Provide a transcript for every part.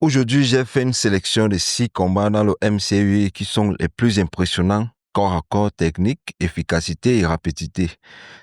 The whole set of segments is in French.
Aujourd'hui, j'ai fait une sélection de 6 combats dans le MCU qui sont les plus impressionnants, corps à corps, technique, efficacité et rapidité.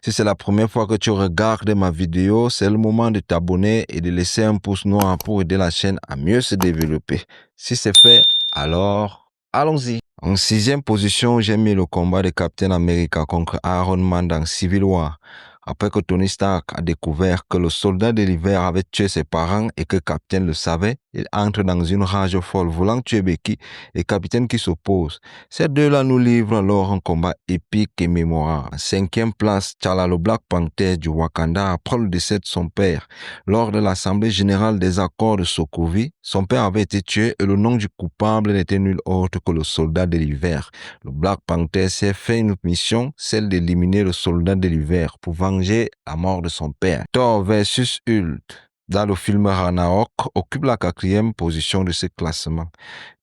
Si c'est la première fois que tu regardes ma vidéo, c'est le moment de t'abonner et de laisser un pouce noir pour aider la chaîne à mieux se développer. Si c'est fait, alors allons-y. En 6e position, j'ai mis le combat de Captain America contre Iron Man dans Civil War. Après que Tony Stark a découvert que le soldat de l'hiver avait tué ses parents et que Captain le savait, il entre dans une rage folle, voulant tuer Bucky et Captain qui s'oppose. Ces deux-là nous livrent alors un combat épique et mémorable. En 5e place, T'Challa le Black Panther du Wakanda après le décès de son père. Lors de l'Assemblée générale des accords de Sokovie, son père avait été tué et le nom du coupable n'était nul autre que le soldat de l'hiver. Le Black Panther s'est fait une mission, celle d'éliminer le soldat de l'hiver pour venger la mort de son père. Thor versus Hulk dans le film Ragnarok occupe la 4e position de ce classement.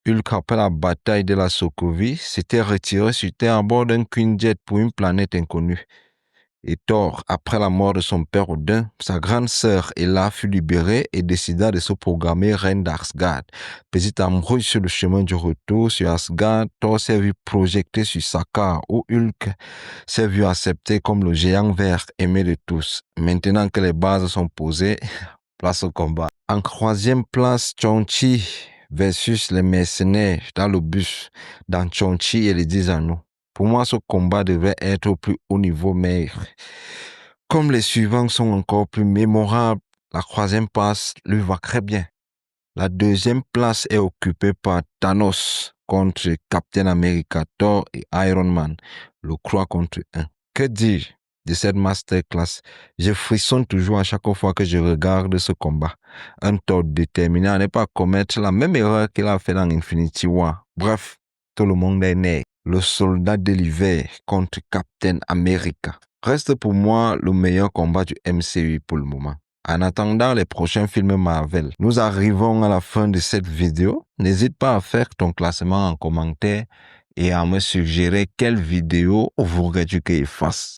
Hulk, après la bataille de la Sokovie, s'était retiré sur Terre à bord d'un Quinjet pour une planète inconnue. Et Thor, après la mort de son père Odin, sa grande sœur Hela fut libérée et décida de se programmer reine d'Asgard. Petit amoureux sur le chemin du retour sur Asgard, Thor s'est vu projeté sur Sakaar où Hulk s'est vu accepté comme le géant vert aimé de tous. Maintenant que les bases sont posées, place au combat. En 3e place, Shang-Chi versus les mercenaires dans le bus, dans Shang-Chi et les 10 anneaux. Pour moi, ce combat devrait être au plus haut niveau, mais comme les suivants sont encore plus mémorables, la 3e place lui va très bien. La 2e place est occupée par Thanos contre Captain America, Thor et Iron Man, le 3 contre 1. Que dis-je de cette masterclass? Je frissonne toujours à chaque fois que je regarde ce combat. Un Thor déterminé à ne pas commettre la même erreur qu'il a fait dans Infinity War. Bref, tout le monde est né. Le soldat de l'hiver contre Captain America reste pour moi le meilleur combat du MCU pour le moment. En attendant les prochains films Marvel, nous arrivons à la fin de cette vidéo. N'hésite pas à faire ton classement en commentaire et à me suggérer quelle vidéo voudrais-tu qu'il fasse.